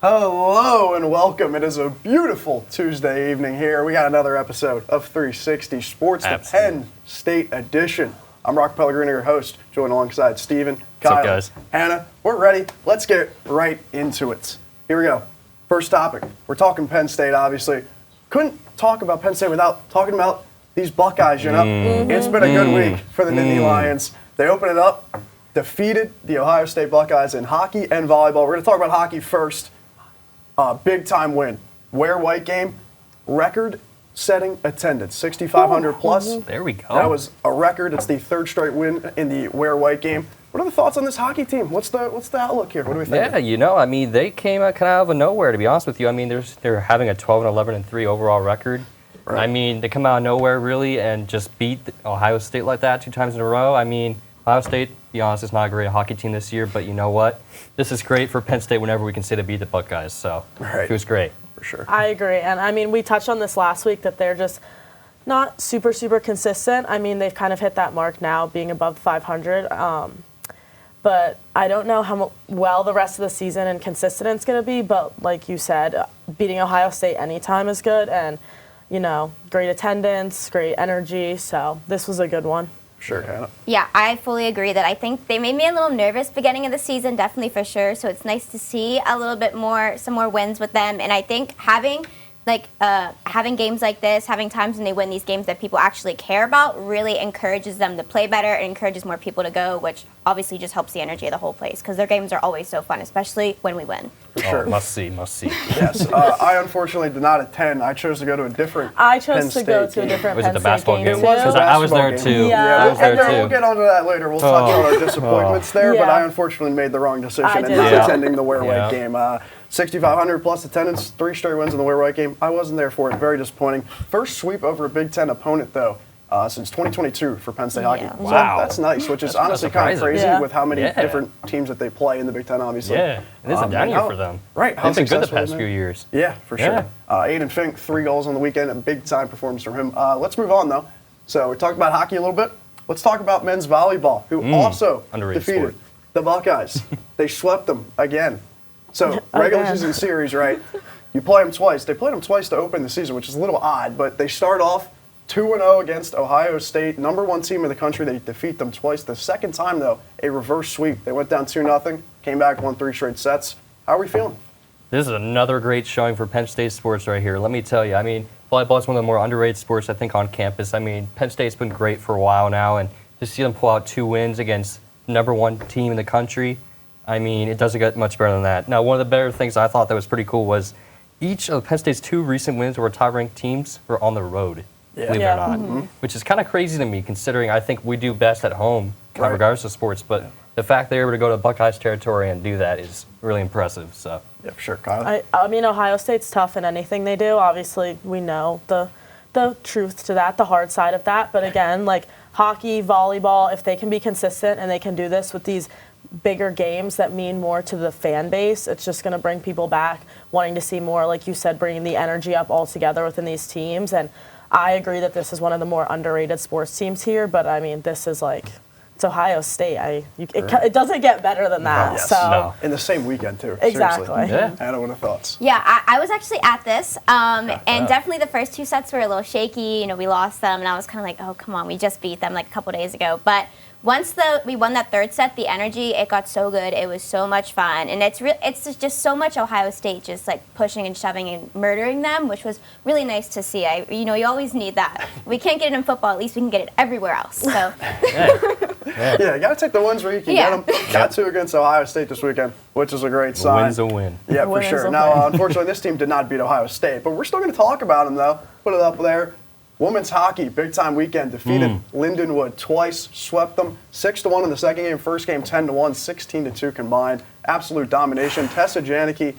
Hello and welcome. It is a beautiful Tuesday evening here. We got another episode of 360 Sports, the Penn State edition. I'm Rocco, Pellegrino, your host, joined alongside Steven, Kylee, Hannah. We're ready. Let's get right into it. Here we go. First topic. We're talking Penn State, obviously. Couldn't talk about Penn State without talking about these Buckeyes, you know? It's been a good week for the Nittany Lions. They open it up, defeated the Ohio State Buckeyes in hockey and volleyball. We're going to talk about hockey first. Big time win. Wear-white game, record-setting attendance, 6,500 plus. There we go. That was a record. It's the third straight win in the wear-white game. What are the thoughts on this hockey team? What's the outlook here? What do we think? Yeah, you know, I mean, they came out kind of nowhere, to be honest with you. I mean, they're having a 12-11-3 overall record. Right. I mean, they come out of nowhere, really, and just beat Ohio State like that 2 times in a row. I mean, Ohio State, to be honest, is not a great hockey team this year, but you know what? This is great for Penn State whenever we can say they beat the Buckeyes, so it was great. For sure. I agree, and I mean, we touched on this last week that they're just not super consistent. I mean, they've kind of hit that mark now, being above 500, but I don't know how well the rest of the season and consistent it's going to be, but like you said, beating Ohio State anytime is good, and, you know, great attendance, great energy, so this was a good one. Sure, Hannah. Yeah, I fully agree that I think they made me a little nervous beginning of the season, definitely for sure. So it's nice to see a little bit more, some more wins with them. And I think having games like this, having times when they win these games that people actually care about, really encourages them to play better and encourages more people to go, which obviously just helps the energy of the whole place because their games are always so fun, especially when we win. For sure. Must see. Yes. I unfortunately did not attend. I chose to go to a different I chose to go State to a different Was it Penn the State basketball game, game? too. Because I was there too. Yeah. I was there We'll too. get onto that later. We'll touch on our disappointments there, but Yeah. I unfortunately made the wrong decision I in did not too. attending the wear-white Yeah. game. 6,500 plus attendance, 3 straight wins in the wear-white game. I wasn't there for it. Very disappointing. First sweep over a Big Ten opponent, though, since 2022 for Penn State hockey. So Wow. that's nice, which is That's honestly kind of surprising. crazy Yeah. with how many Yeah. different teams that they play in the Big Ten, obviously. Yeah, and it's a down year how- for them. Right. How They've been good the successful past has few been? years. Yeah, for sure. Yeah. Aiden Fink, 3 goals on the weekend, a big-time performance from him. Let's move on, though. So we talked about hockey a little bit. Let's talk about men's volleyball, who also Underrated defeated sport. the Buckeyes. They swept them again. So regular season series, right? You play them twice. They played them twice to open the season, which is a little odd, but they start off 2-0 against Ohio State, #1 team in the country. They defeat them twice. The second time, though, a reverse sweep. They went down 2-0, came back, won 3 straight sets. How are we feeling? This is another great showing for Penn State sports right here. Let me tell you, I mean, volleyball is one of the more underrated sports, I think, on campus. I mean, Penn State's been great for a while now, and to see them pull out 2 wins against #1 team in the country, I mean, it doesn't get much better than that. Now, one of the better things I thought that was pretty cool was each of Penn State's 2 recent wins over top-ranked teams were on the road, believe it or not, which is kind of crazy to me considering I think we do best at home, kind of regardless of sports, but the fact they're able to go to Buckeyes territory and do that is really impressive. So. Yeah, for sure. Kyle? I mean, Ohio State's tough in anything they do. Obviously, we know the truth to that, the hard side of that. But again, like hockey, volleyball, if they can be consistent and they can do this with these bigger games that mean more to the fan base, it's just going to bring people back wanting to see more, like you said, bringing the energy up all together within these teams. And I agree that this is one of the more underrated sports teams here, but I mean, this is like, it's Ohio State. It doesn't get better than that. Yes. So No. In the same weekend, too. Exactly. Seriously. Yeah. Hannah, what are thoughts? Yeah, I was actually at this, and definitely the first 2 sets were a little shaky. You know, we lost them, and I was kind of like, oh, come on, we just beat them like a couple days ago. But once we won that 3rd set, the energy, it got so good. It was so much fun, and it's just so much Ohio State just like pushing and shoving and murdering them, which was really nice to see. You always need that. We can't get it in football, at least we can get it everywhere else. So. Yeah, you got to take the wins where you can get them. Got 2 against Ohio State this weekend, which is a great sign. A win's a win. Yeah, for Win is sure. a Now, win. unfortunately, this team did not beat Ohio State, but we're still going to talk about them, though. Put it up there. Women's hockey, big-time weekend, defeated Lindenwood twice, swept them 6-1 in the second game, first game 10-1, 16-2 combined. Absolute domination. Tessa Janicki,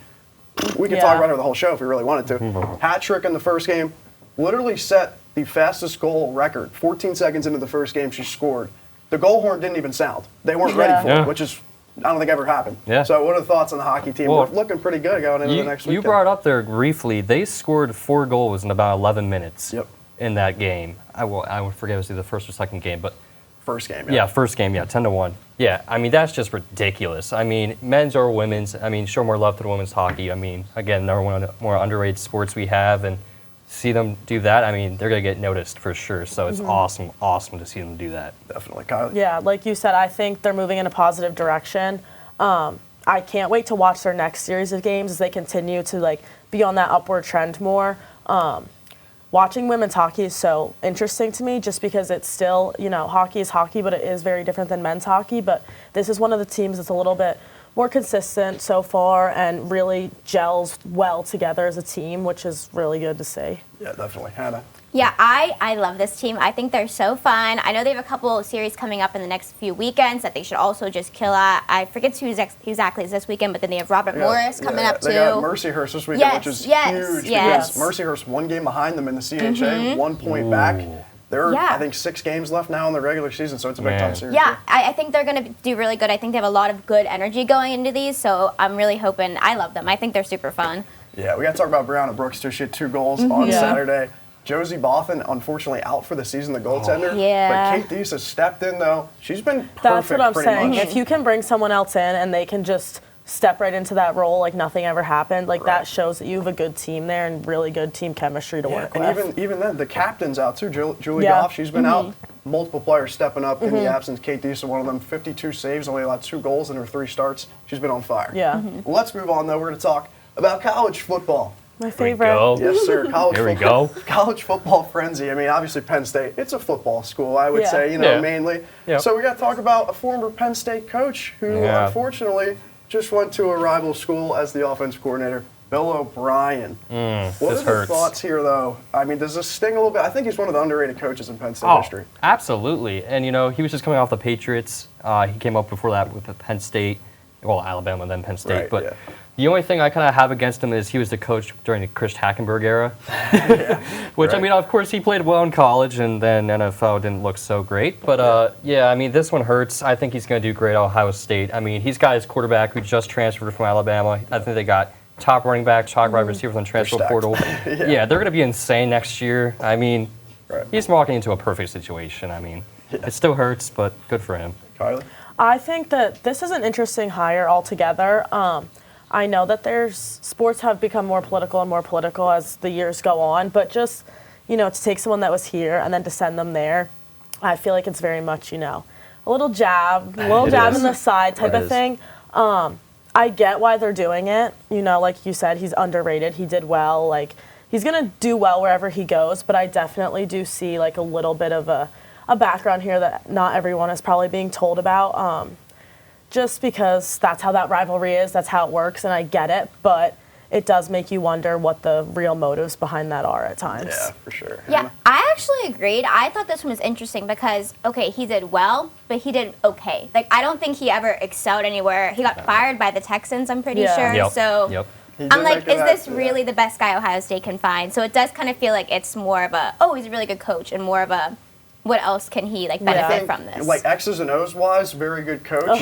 we could talk about her the whole show if we really wanted to. Hat trick in the first game, literally set the fastest goal record. 14 seconds into the first game, she scored. The goal horn didn't even sound. They weren't ready for it, which is, I don't think ever happened. Yeah. So what are the thoughts on the hockey team? Well, We're looking pretty good going into the next weekend. You brought up there briefly, they scored 4 goals in about 11 minutes. Yep. In that game. I will forget if it was the first or second game, but First game, Yeah, first game, 10-1. Yeah, I mean, that's just ridiculous. I mean, men's or women's, I mean, show more love to the women's hockey. I mean, again, they're one of the more underrated sports we have, and see them do that, I mean, they're going to get noticed for sure. So it's awesome to see them do that. Definitely, Kylee. Yeah, like you said, I think they're moving in a positive direction. I can't wait to watch their next series of games as they continue to like be on that upward trend more. Watching women's hockey is so interesting to me just because it's still, hockey is hockey, but it is very different than men's hockey. But this is one of the teams that's a little bit more consistent so far and really gels well together as a team, which is really good to see. Yeah, definitely. Hannah? Yeah, I love this team. I think they're so fun. I know they have a couple of series coming up in the next few weekends that they should also just kill at. I forget who exactly is this weekend, but then they have Robert Morris coming up too. They got Mercyhurst this weekend, which is huge because Mercyhurst 1 game behind them in the CHA, 1 point back. There are, I think, 6 games left now in the regular season, so it's a big time series. Yeah, I think they're going to do really good. I think they have a lot of good energy going into these, so I'm really hoping. I love them. I think they're super fun. Yeah, we got to talk about Brianna Brooks too. She had 2 goals on Saturday. Josie Boffin, unfortunately, out for the season, the goaltender. Yeah. But Kate Deese has stepped in, though. She's been perfect. That's what I'm saying. Much. If you can bring someone else in and they can just step right into that role like nothing ever happened, like that shows that you have a good team there and really good team chemistry to work with. And even then, the captain's out too. Julie Goff, she's been out. Multiple players stepping up in the absence. Kate Deese, one of them, 52 saves, only allowed 2 goals in her 3 starts. She's been on fire. Yeah. Well, let's move on, though. We're going to talk about college football. My favorite. Yes, sir. Here we go. College football frenzy. I mean, obviously Penn State, it's a football school, I would say, mainly. Yep. So we got to talk about a former Penn State coach who, unfortunately, just went to a rival school as the offensive coordinator, Bill O'Brien. What are the thoughts here, though? I mean, does this sting a little bit? I think he's one of the underrated coaches in Penn State history. Absolutely. And, he was just coming off the Patriots. He came up before that with Penn State. Well, Alabama, then Penn State. The only thing I kind of have against him is he was the coach during the Chris Hackenberg era. Which, I mean, of course, he played well in college, and then NFL didn't look so great. But, I mean, this one hurts. I think he's going to do great at Ohio State. I mean, he's got his quarterback who just transferred from Alabama. I think they got top running back, top wide receiver from the transfer portal. They're going to be insane next year. I mean, he's walking into a perfect situation. I mean, it still hurts, but good for him. Kylee? I think that this is an interesting hire altogether. I know that sports have become more political as the years go on, but just, to take someone that was here and then to send them there, I feel like it's very much, a little jab in the side type of thing. I get why they're doing it. Like you said, he's underrated. He did well. Like, he's going to do well wherever he goes, but I definitely do see, like, a little bit of a background here that not everyone is probably being told about. Just because that's how that rivalry is, that's how it works, and I get it, but it does make you wonder what the real motives behind that are at times. Yeah, for sure. Yeah, I actually agreed. I thought this one was interesting because, he did well, but he did okay. Like, I don't think he ever excelled anywhere. He got fired by the Texans, I'm pretty sure. So I'm like, is this really the best guy Ohio State can find? So it does kind of feel like it's more of a, he's a really good coach, and more of a, what else can he benefit from this? Like X's and O's wise, very good coach.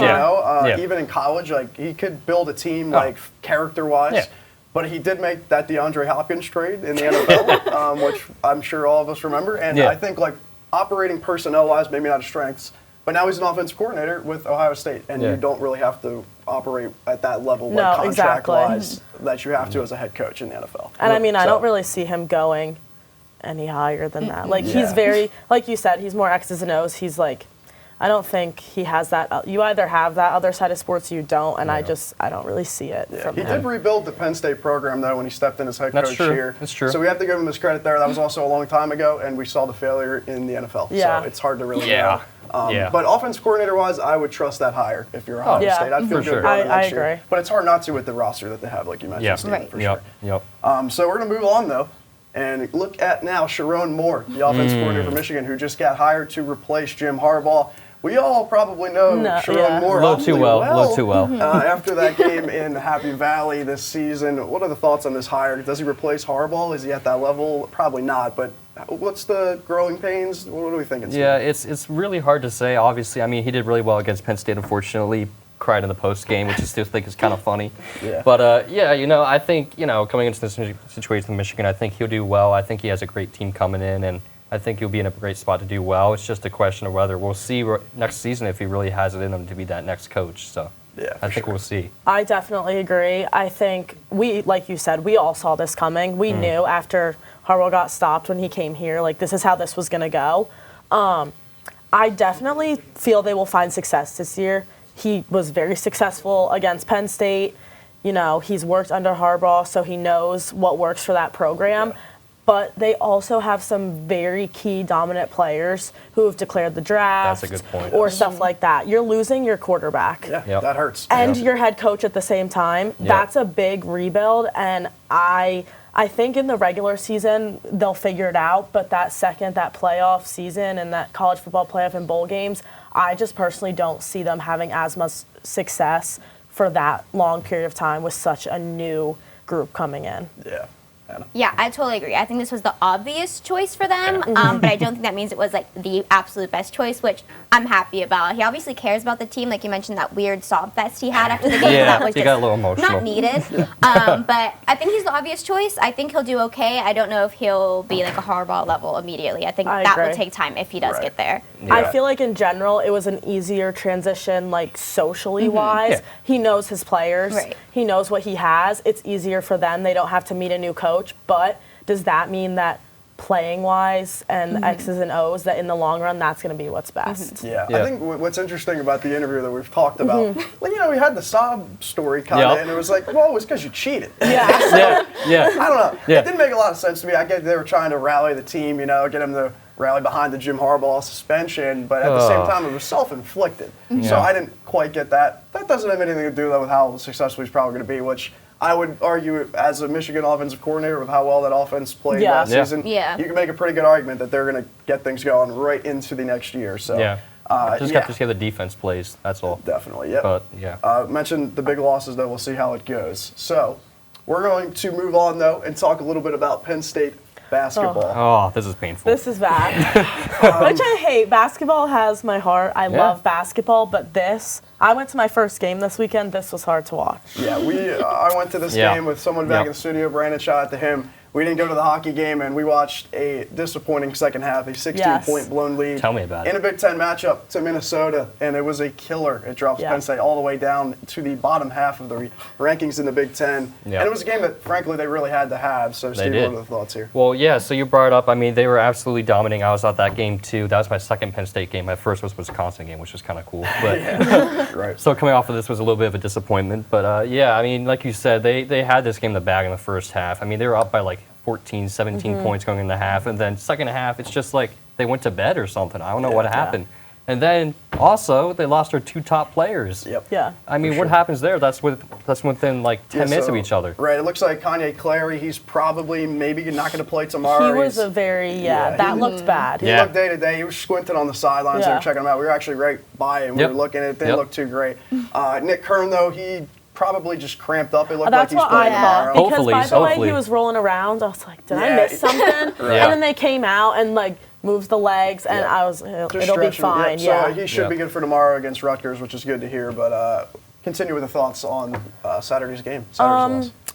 Even in college, like he could build a team character wise. But he did make that DeAndre Hopkins trade in the NFL, which I'm sure all of us remember. And I think like operating personnel wise, maybe not his strengths, but now he's an offensive coordinator with Ohio State, and you don't really have to operate at that level, contract wise, that you have to as a head coach in the NFL. And I mean, I don't really see him going any higher than that. Like, he's very, like you said, he's more X's and O's. He's like, I don't think he has that. You either have that other side of sports or you don't, and I don't really see it from him. He did rebuild the Penn State program, though, when he stepped in as head coach here. That's true. So we have to give him his credit there. That was also a long time ago, and we saw the failure in the NFL. So it's hard to really know. But offense coordinator-wise, I would trust that hire if you're Ohio State. I'd feel good about it next year. But it's hard not to with the roster that they have, like you mentioned, Stephen, for sure. So we're going to move on, though. And look at now Sharon Moore, the offensive coordinator for Michigan, who just got hired to replace Jim Harbaugh. We all probably know Sharon Moore a little too well. After that game in Happy Valley this season, what are the thoughts on this hire? Does he replace Harbaugh? Is he at that level? Probably not, but what's the growing pains? What do we think? It's really hard to say. Obviously, I mean, he did really well against Penn State, unfortunately. Cried in the post game, which I still think is kind of funny. But I think coming into this situation with Michigan, I think he'll do well. I think he has a great team coming in, and I think he'll be in a great spot to do well. It's just a question of whether we'll see next season if he really has it in him to be that next coach. So Yeah, I think we'll see. I definitely agree. I think like you said, we all saw this coming. We knew after Harbaugh got stopped when he came here, like this is how this was going to go. I definitely feel they will find success this year. He was very successful against Penn State. You know, he's worked under Harbaugh, so he knows what works for that program. Yeah. But they also have some very key dominant players who have declared the draft. That's a good point. Or stuff like that. You're losing your quarterback. Yeah, Yep. that hurts. And your head coach at the same time. Yep. That's a big rebuild. And I think in the regular season, they'll figure it out. But that playoff season and that college football playoff and bowl games, I just personally don't see them having as much success for that long period of time with such a new group coming in. Yeah. Yeah, I totally agree. I think this was the obvious choice for them, but I don't think that means it was like the absolute best choice, which I'm happy about. He obviously cares about the team, like you mentioned that weird sob fest he had after the game. Yeah, that was he just got a little emotional. not needed. But I think he's the obvious choice. I think he'll do okay. I don't know if he'll be like a Harbaugh level immediately. I think that will take time if he does get there. Yeah. I feel like in general it was an easier transition, like socially wise. Yeah. He knows his players. Right. He knows what he has. It's easier for them. They don't have to meet a new coach. But does that mean that playing wise and X's and O's, that in the long run that's going to be what's best? Yeah, I think what's interesting about the interview that we've talked about, well, you know, we had the sob story kind of, and it was like, well, it was because you cheated. Yeah. I don't know. Yeah. It didn't make a lot of sense to me. I get they were trying to rally the team, you know, get them to rally behind the Jim Harbaugh suspension, but at the same time, it was self-inflicted. So I didn't quite get that. That doesn't have anything to do, though, with how successful he's probably going to be, which I would argue, as a Michigan offensive coordinator, with how well that offense played last season, you can make a pretty good argument that they're going to get things going right into the next year. So, just got to see how the defense plays. That's all. Definitely, yeah. But Mentioned the big losses, though. We'll see how it goes. So, we're going to move on, though, and talk a little bit about Penn State basketball. Oh, this is painful. This is bad. Which I hate. Basketball has my heart. I love basketball, but I went to my first game this weekend. This was hard to watch. Yeah, I went to this game with someone back in the studio. Brandon, shout out to him. We didn't go to the hockey game, and we watched a disappointing second half, a 16-point blown lead. Tell me about it. In a Big Ten matchup to Minnesota, and it was a killer. It drops Penn State all the way down to the bottom half of the rankings in the Big Ten. And it was a game that, frankly, they really had to have. So, Steve, what are the thoughts here? Well, yeah, so you brought it up. I mean, they were absolutely dominating. I was at that game, too. That was my second Penn State game. My first was Wisconsin game, which was kind of cool. But So coming off of this was a little bit of a disappointment. But, I mean, like you said, they had this game in the bag in the first half. I mean, they were up by, 14, 17 points going in the half, and then second half, it's just like they went to bed or something. I don't know what happened. And then also they lost their two top players. I mean, what happens there? That's within 10 minutes of each other. Right. It looks like Kanye Clary. He's probably maybe not going to play tomorrow. He was a very that looked bad. He looked day to day. He was squinting on the sidelines. They were checking him out. We were actually right by him. We were looking at it. It didn't look too great. Nick Kern, though, he probably just cramped up. It looked like he's playing tomorrow. Because by the way he was rolling around, I was like, did I miss something? And then they came out and moved the legs, and I was, it'll be fine. So he should be good for tomorrow against Rutgers, which is good to hear. But continue with the thoughts on Saturday's game.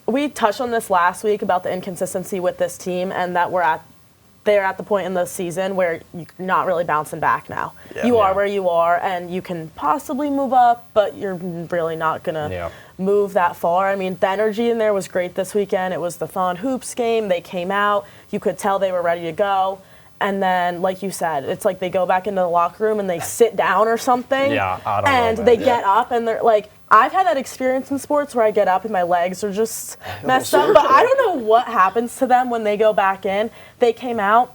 We touched on this last week about the inconsistency with this team, and that they're at the point in the season where you're not really bouncing back now. You are where you are, and you can possibly move up, but you're really not going to move that far. I mean, the energy in there was great this weekend. It was the Thon Hoops game. They came out. You could tell they were ready to go. And then, like you said, it's like they go back into the locker room and they sit down or something. Yeah, I don't know. And they get up and they're like, I've had that experience in sports where I get up and my legs are just messed up. But I don't know what happens to them when they go back in. They came out.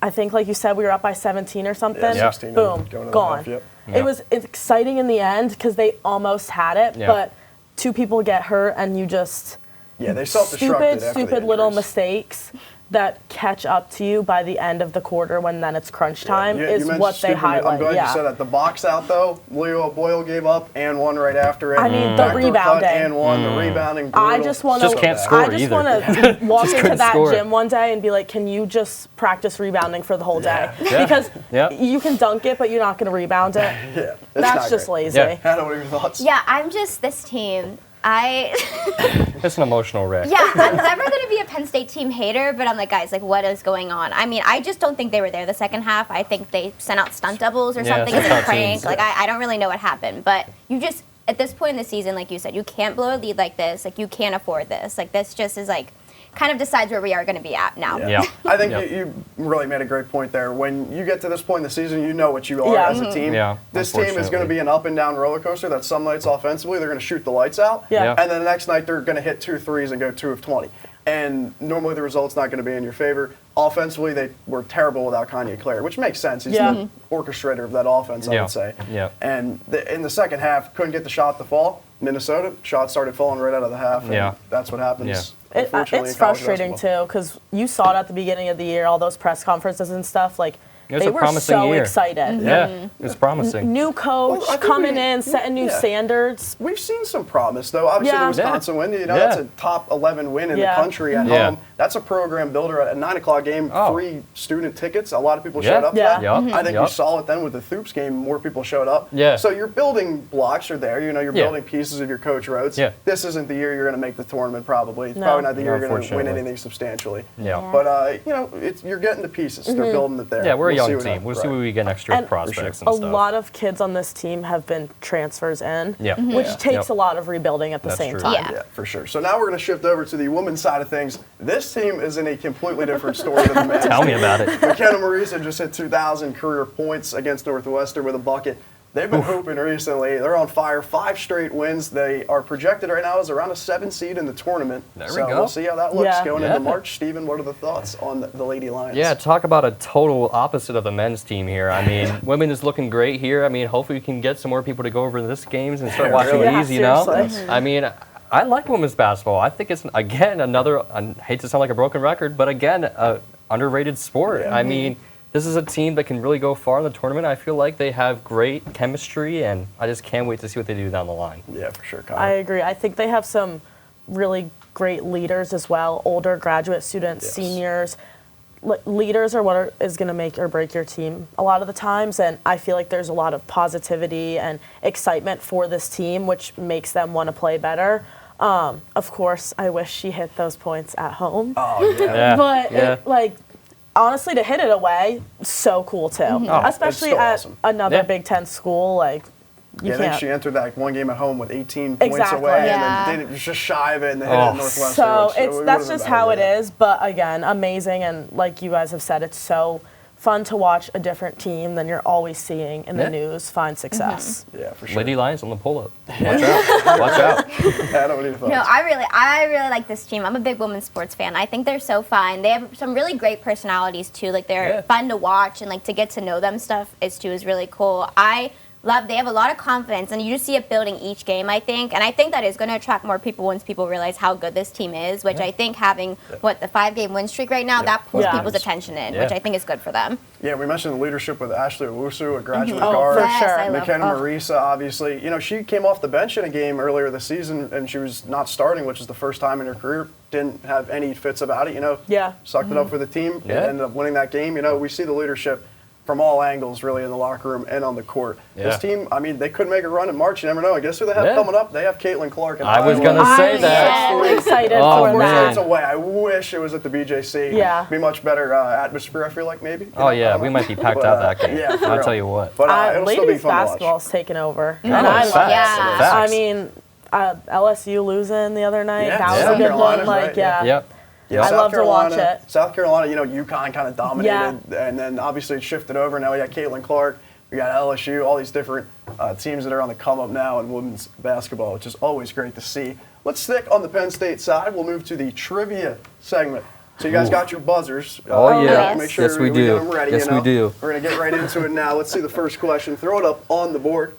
I think, like you said, we were up by 17 or something. Yeah, 16. Boom, gone. It was exciting in the end because they almost had it, but two people get hurt and you just they self-destructed. Stupid little mistakes that catch up to you by the end of the quarter when then it's crunch time is what they highlight. I'm glad you said that. The box out, though, Leo Boyle gave up and one right after it. I mean, the rebounding. And one, the rebounding. Brutal. I just want to walk into that gym one day and be like, can you just practice rebounding for the whole day? Because you can dunk it, but you're not going to rebound it. That's just lazy. Hannah, what are your thoughts? Yeah, this team, It's an emotional wreck. Yeah, I'm never going to be a Penn State team hater, but I'm like, guys, like, what is going on? I mean, I just don't think they were there the second half. I think they sent out stunt doubles or something as a prank. Like, I don't really know what happened. But you just, at this point in the season, like you said, you can't blow a lead like this. Like, you can't afford this. Like, this just is, like, kind of decides where we are going to be at now. Yeah. I think you really made a great point there. When you get to this point in the season, you know what you are as a team. Yeah, this team is going to be an up and down roller coaster that some nights offensively they're going to shoot the lights out. Yeah. And then the next night they're going to hit 2 threes and go 2 of 20. And normally the result's not going to be in your favor. Offensively, they were terrible without Kanye Clare, which makes sense. He's the orchestrator of that offense, I would say. Yeah. And in the second half, couldn't get the shot to fall. Minnesota, shots started falling right out of the half. And that's what happens. Yeah. Unfortunately, It's frustrating too, because you saw it at the beginning of the year, all those press conferences and stuff. Like, they were so excited. Yeah, it's promising. New coach coming in, setting new standards. We've seen some promise, though. Obviously, the Wisconsin win, that's a top 11 win in the country at home. That's a program builder at a 9 o'clock game, free student tickets. A lot of people showed up for that. I think you saw it then with the Thoops game. More people showed up. So your building blocks are there. You're building pieces of your coach roads. This isn't the year you're going to make the tournament, probably. It's probably not the year you're going to win anything substantially. But, you're getting the pieces. They're building it there. Yeah, we're a young team. We'll see what we get next year with prospects and stuff. A lot of kids on this team have been transfers in, which takes a lotght of rebuilding at the same time. Yeah, for sure. So now we're going to shift over to the women's side of things. This team is in a completely different story than the men's. Tell me about it. McKenna Marisa just hit 2,000 career points against Northwestern with a bucket. They've been hooping recently. They're on fire. 5 straight wins. They are projected right now as around a 7 seed in the tournament. There we go. We'll see how that looks going into March. Steven, what are the thoughts on the Lady Lions? Yeah, talk about a total opposite of the men's team here. I mean, women is looking great here. I mean, hopefully we can get some more people to go over this games and start watching these, you know? I mean, I like women's basketball. I think it's, again, another, I hate to sound like a broken record, but again, underrated sport. I mean, this is a team that can really go far in the tournament. I feel like they have great chemistry, and I just can't wait to see what they do down the line. Yeah, for sure, Colin. I agree. I think they have some really great leaders as well, older graduate students, seniors. Leaders are what is going to make or break your team a lot of the times, and I feel like there's a lot of positivity and excitement for this team, which makes them want to play better. Of course, I wish she hit those points at home. Oh, yeah. But, honestly, to hit it away, so cool too. Especially at another Big Ten school, I think she entered that one game at home with 18 points away, and then just shy of it, and then hit it at Northwestern. So that's just how it is. But again, amazing, and like you guys have said, it's so fun to watch a different team than you're always seeing in the news find success. Yeah, for sure. Lady Lions on the pull-up. Watch out. Watch out. I don't need No, I really like this team. I'm a big women's sports fan. I think they're so fun. They have some really great personalities too. Like they're fun to watch, and like to get to know them stuff is really cool. They have a lot of confidence, and you just see it building each game, I think. And I think that is going to attract more people once people realize how good this team is, which I think having, the 5-game win streak right now, that pulls people's attention in, which I think is good for them. Yeah, we mentioned the leadership with Ashley Owusu, a graduate guard. For sure. McKenna Marisa, obviously. You know, she came off the bench in a game earlier this season, and she was not starting, which is the first time in her career. Didn't have any fits about it, Sucked it up for the team and ended up winning that game. We see the leadership from all angles, really, in the locker room and on the court. This team, I mean, they could make a run in March. You never know. I guess who they have coming up? They have Caitlin Clark. And I was going to say that. I'm excited for that. It's away. I wish it was at the BJC. Yeah. Be much better atmosphere, I feel like, maybe. We might be packed out that game. I'll tell you what. But it'll still be ladies fun to basketball's taking over. And I love it. I mean, LSU losing the other night. That was South a good Carolina's one. right, Yep. I love to watch it. South Carolina, UConn kind of dominated, and then obviously it shifted over. Now we got Caitlin Clark, we got LSU, all these different teams that are on the come up now in women's basketball, which is always great to see. Let's stick on the Penn State side. We'll move to the trivia segment. So you guys got your buzzers. Make sure we do. Get them ready. Yes, we do. We're going to get right into it now. Let's see the first question. Throw it up on the board.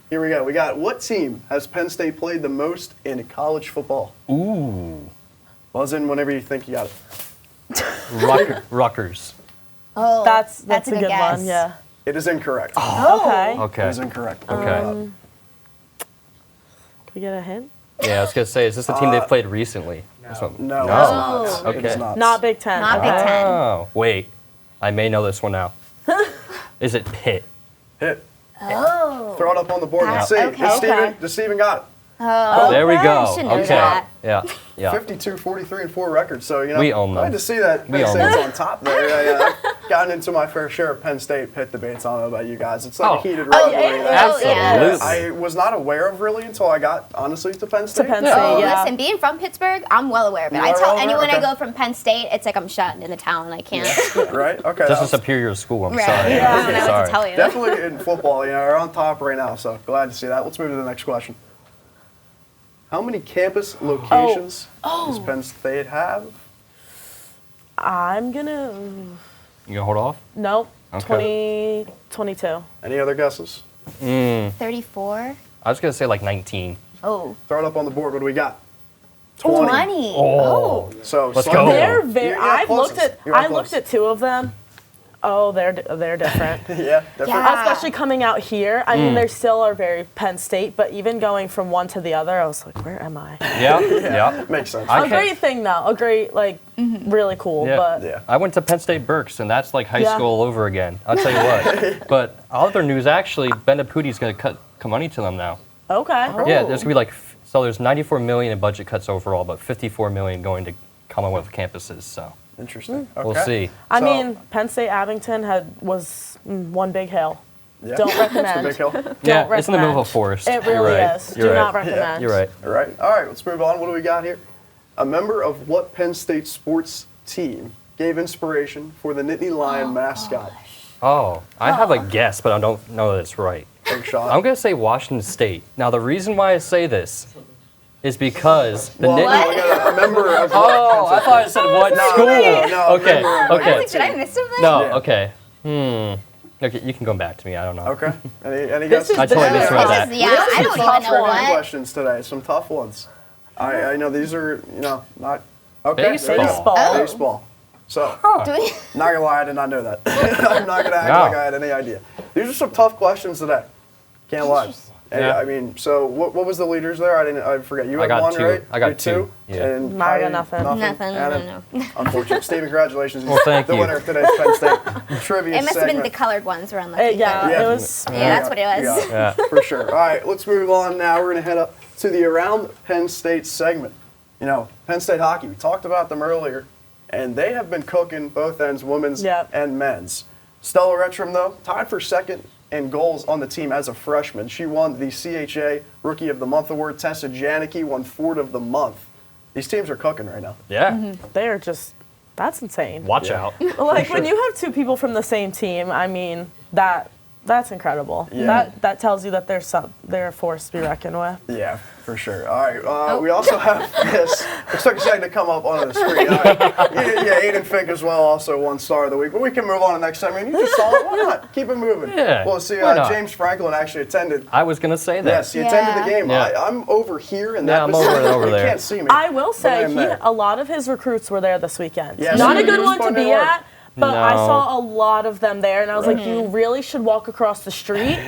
Here we go. We got, what team has Penn State played the most in college football? Ooh. Buzz in whenever you think you got it. Rutgers. Oh, that's a good guess. one. Yeah. It is incorrect. Okay. It is incorrect. Okay. Can we get a hint? Yeah, I was going to say, is this a team they've played recently? No. It's It is not. Not Big Ten. Not Big Ten. Oh, wait. I may know this one now. Is it Pitt? Hit. Oh. Throw it up on the board. Let's see. Okay. Does Steven got it? Oh, There we go. I should know Okay. that. Yeah. Yeah. 52, 43-4 record. So, We own them. glad to see that We Penn own State's them. on top there. Yeah. I've gotten into my fair share of Penn State pit debates. I don't know about you guys. It's like Oh. a heated Oh, rivalry. yeah. Absolutely. I was not aware of really until I got, honestly, to Penn State. Penn Yeah. State, Oh, yeah. listen, being from Pittsburgh, I'm well aware of it. You I are tell well aware? anyone I Okay. go from Penn State, it's like I'm shut in the town. I can't. Right? Okay. Just a that- superior school. I'm Right. sorry. Yeah, I don't know what Sorry. to tell you. Definitely in football, we're on top right now, so glad to see that. Let's move to the next question. How many campus locations does Penn State have? I'm gonna You gonna hold off? nope. Okay. 22. Any other guesses? 34. I was gonna say like 19. Oh. Throw it up on the board. What do we got? 20. Oh. So Let's slightly- go. They're very. You're I've looked closest. at. You're I close. looked at two of them. Oh, they're different. Yeah, different. Yeah. Especially coming out here. I mean, they still are very Penn State, but even going from one to the other, I was like, where am I? Yeah. Yeah. Makes sense. I A can't- great thing though. A great really cool. Yeah. But Yeah. I went to Penn State Berks, and that's like high Yeah. school all over again. I'll tell you what. But other news, actually, Ben DiPuti's going to cut money to them now. okay. Yeah, there's going to be like, so there's 94 million in budget cuts overall, but 54 million going to Commonwealth campuses. So Interesting. Okay. we'll see. I So- mean, Penn State Abington was one big hill. Yeah. Don't It's a recommend. big hill. Yeah, Don't it's in the middle of a recommend. forest. It You're really right. is. You're Do right. not recommend. You're right. All right. All right. Let's move on. What do we got here? A member of what Penn State sports team gave inspiration for the Nittany Lion mascot? Oh, I have a guess, but I don't know that it's right. Big shot. I'm going to say Washington State. Now, the reason why I say this is because the Well, Nittany... we got a member of Oh, I thought I said what school. no, Okay, member of okay. I was like, did I miss something? No, Yeah. okay. Okay, you can go back to me. I don't know. Okay. Any This guesses? is I totally very misread tough. that. Yeah, We have I some don't tough even know trivia what. questions today. Some tough ones. I know these are not okay. there you go. Baseball. Oh. Baseball. So Do we? not gonna lie, I did not know that. I'm not gonna act No. like I had any idea. These are some tough questions today. Can't lie. And, Yeah. I mean, so what was the leaders there? I forget. You I had got one, two. right? I got You had two. Yeah. And I got Kylee, nothing. Nothing, Anna, no. Unfortunate. Steve, congratulations. Well, thank the you. winner of today's Penn State trivia It must have been the segment. colored ones around the Yeah, Yeah. it was. Yeah, that's what it was. Yeah, Yeah. for sure. All right, let's move on now. We're going to head up to the Around Penn State segment. Penn State hockey, we talked about them earlier, and they have been cooking both ends, women's Yep. and men's. Stella Retram, though, tied for second in goals on the team as a freshman. She won the CHA Rookie of the Month award. Tessa Janicki won Ford of the Month. These teams are cooking right now. Yeah. They're just. That's insane. Watch Yeah. out. Like when you have two people from the same team, I mean that's incredible. Yeah. That tells you that they're a force to be reckoned with. Yeah, for sure. All right. We also have this. It took a second to come up on the screen. All right. Yeah, Aiden Fink as well, also one star of the week. But we can move on to the next segment. You just saw it. Why not? Keep it moving. Yeah, Well, see, why not? James Franklin actually attended. I was going to say that. Yes, he attended the Yeah. game. Yeah. I'm over here in Yeah, that I'm over vicinity. over You there. can't see me. I will but say I'm there. a lot of his recruits were there this weekend. Yes, Not he a good was one to putting in be work. at, but I No. saw a lot of them there, and I was like, you really should walk across the street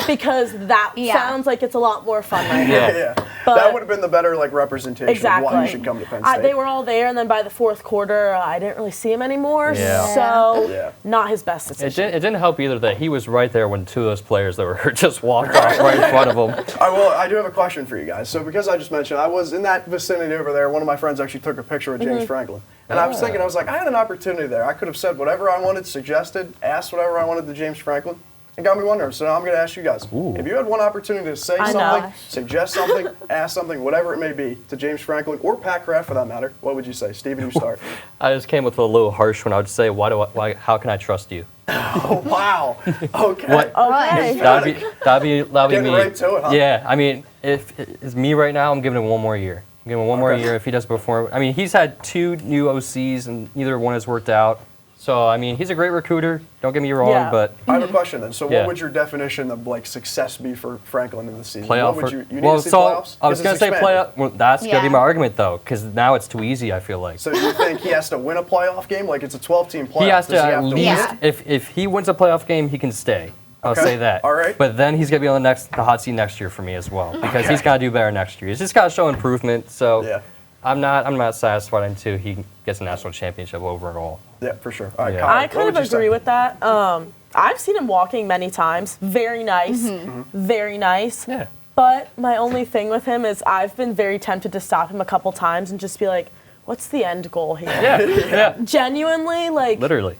because that Yeah. sounds like it's a lot more fun right now. Yeah. Yeah, But- that would have been the better representation Exactly. of why you should come to Penn State. They were all there, and then by the fourth quarter, I didn't really see him anymore. Yeah. So, Yeah. not his best It decision. didn't help either that he was right there when two of those players that were hurt just walked off right in front of him. I do have a question for you guys. So because I just mentioned I was in that vicinity over there, one of my friends actually took a picture with James Franklin. And I was thinking, I was like, I had an opportunity there. I could have said whatever I wanted, suggested, asked whatever I wanted to James Franklin. It got me wondering. So now I'm going to ask you guys. Ooh. If you had one opportunity to say I know. something, suggest something, ask something, whatever it may be, to James Franklin or Pat Kraft for that matter, what would you say? Steven, you start. I just came with a little harsh one. I would say, how can I trust you? Oh, wow. Okay. What? Okay. That'd be Getting me. right to it, huh? Yeah, I mean, if it's me right now, I'm giving him one more year. I'm giving him one more Okay. year if he doesn't perform. I mean, he's had two new OCs and neither one has worked out. So, I mean, he's a great recruiter. Don't get me wrong, Yeah. but I have a question then. So Yeah. what would your definition of success be for Franklin in the season? playoff. What would you need well, to see so playoffs? I was 'Cause gonna it's say expanded. playoff. Well, that's gonna be Yeah. my argument though, because now it's too easy. I feel like So you think he has to win a playoff game? Like it's a 12-team playoff? he has to Does he at have least. win it? If he wins a playoff game, he can stay. I'll Okay. say that. All right. But then he's gonna be on the hot seat next year for me as well because Okay. he's gotta do better next year. He's just gotta show improvement. So Yeah. I'm not satisfied until he gets a national championship overall. Yeah, for sure. All right, Yeah. Colin, I what kind would of you say? agree with that. I've seen him walking many times. Very nice. Very nice. Yeah. But my only thing with him is I've been very tempted to stop him a couple times and just be like, what's the end goal here? Yeah. Genuinely, like, Literally.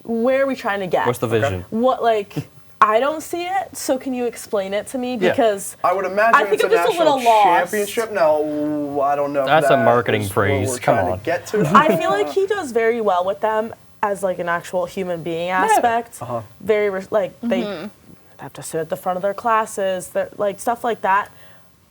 where are we trying to get? What's the vision? What, like, I don't see it, so can you explain it to me? Because I would imagine I think it's a I'm just a national little lost. championship. No, I don't know. That's if a that marketing is praise. what we're Come trying on. to get to. I feel like he does very well with them as, like, an actual human being aspect. Very, they have to sit at the front of their classes, like, stuff like that.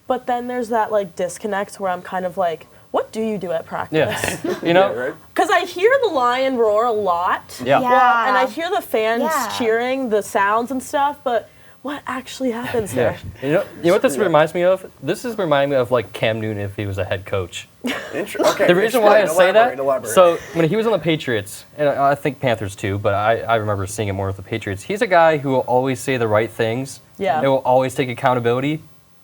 But then there's that, like, disconnect where I'm kind of like, what do you do at practice? Yeah. You know? right? Because I hear the lion roar a lot. Yeah. Well, and I hear the fans cheering, the sounds and stuff, but what actually happens there? You know what this reminds me of? This is reminding me of like Cam Newton if he was a head coach. Okay, The reason why I say that, elaborate. so when he was on the Patriots, and I think Panthers too, but I remember seeing it more with the Patriots, he's a guy who will always say the right things. Yeah. And will always take accountability,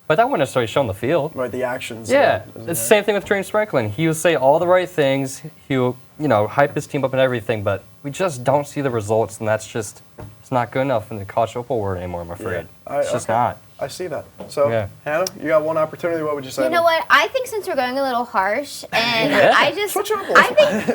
but that wouldn't necessarily show on the field. Right, the actions. Yeah, it's the same thing with Train Sprinkling. He will say all the right things. He'll, hype his team up and everything, but we just don't see the results, and that's just, it's not good enough in the college football world anymore, I'm afraid. It's just not. I see that. So, Hannah, you got one opportunity. What would you say? You know what? I think since we're going a little harsh, and Switch up a little.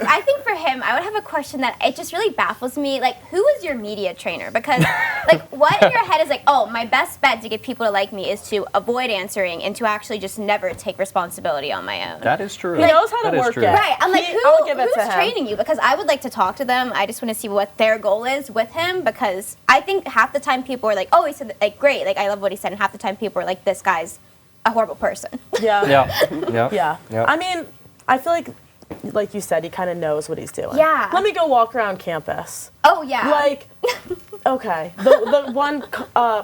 I think for him, I would have a question that it just really baffles me. Like, who is your media trainer? Because, like, what in your head is like, oh, my best bet to get people to like me is to avoid answering and to actually just never take responsibility on my own. That is true. He knows how to work it. Right. I'm like, I'll give it to who's him. training you? Because I would like to talk to them. I just want to see what their goal is with him, because I think half the time people are like, oh, he said, like, great, like, I love what he said, and half the time people are like, this guy's a horrible person. Yeah. Yeah. I mean, I feel like you said, he kind of knows what he's doing. Yeah. Let me go walk around campus. Oh, yeah. Like, okay. The one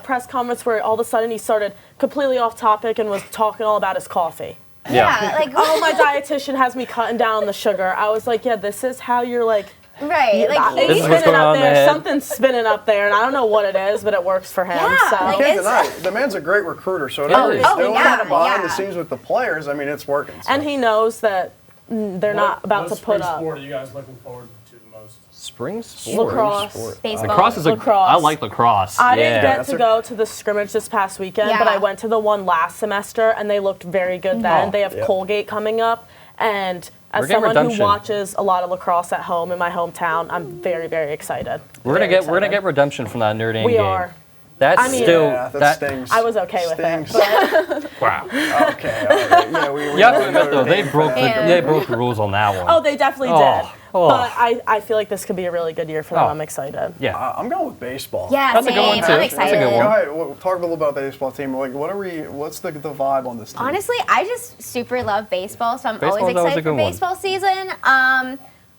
press conference where all of a sudden he started completely off topic and was talking all about his coffee. Yeah. Like, Oh, my dietitian has me cutting down the sugar. I was like, yeah, this is how you're like, right. Like, This is he's what's spinning going on up in the there. head. Something's spinning up there, and I don't know what it is, but it works for him. Yeah, So. like, I can't it's- deny it. The man's a great recruiter, so whatever he's doing behind the scenes with the players, I mean, it's working. So. And he knows that they're not about to put up. What sport are you guys looking forward to the most? Spring sports. Lacrosse. baseball. Lacrosse is Lacrosse. I like lacrosse. I didn't get That's to a- go to the scrimmage this past weekend, but I went to the one last semester, and they looked very good then. They have Colgate coming up, and as We're getting someone redemption. who watches a lot of lacrosse at home in my hometown, I'm very, very excited. We're gonna get redemption from that Notre Dame We game. are. That's I mean- still Yeah, that stings. I was okay with it. Stings. But, wow. Okay. All right. Yeah, we You have to admit know though, they Dame broke fan. they broke the rules on that one. oh, they definitely Oh, did. oh. But I feel like this could be a really good year for them. Oh. I'm excited. Yeah. I'm going with baseball. Yeah, That's a same. good one, too. I'm That's a excited. good Go one. ahead. Talk a little about the baseball team. Like, what's the vibe on this team? Honestly, I just super love baseball, so I'm Baseball's always always a excited for good one. baseball season.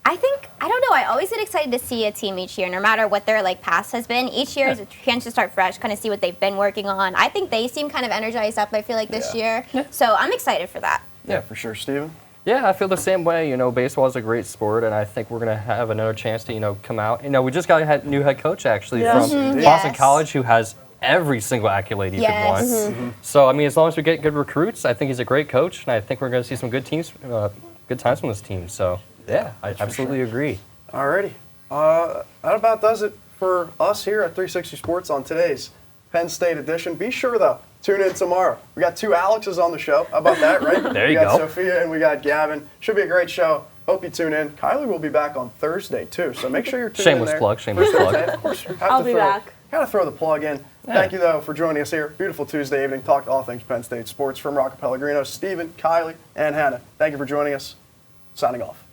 I don't know, I always get excited to see a team each year, no matter what their like past has been. Each year is a chance to start fresh, kind of see what they've been working on. I think they seem kind of energized up, I feel like, this year. So I'm excited for that. Yeah, for sure, Steven. Yeah, I feel the same way. Baseball is a great sport, and I think we're going to have another chance to, come out. We just got a new head coach, actually, Yes. from Mhm. Boston Yes. College, who has every single accolade you could want. So, I mean, as long as we get good recruits, I think he's a great coach, and I think we're going to see some good times from this team. So, yeah, I absolutely agree. Alrighty. That about does it for us here at 360 Sports on today's Penn State edition. Be sure, though, tune in tomorrow. We got two Alexes on the show. How about that, right? There you We got go. Sophia and we got Gavin. Should be a great show. Hope you tune in. Kylee will be back on Thursday, too, so make sure you're tuned Shameless in there. plug, shameless plug. Of course, have I'll to be throw, back. Gotta throw the plug in. Thank you, though, for joining us here. Beautiful Tuesday evening. Talk all things Penn State sports from Rocco, Pellegrino, Steven, Kylee, and Hannah. Thank you for joining us. Signing off.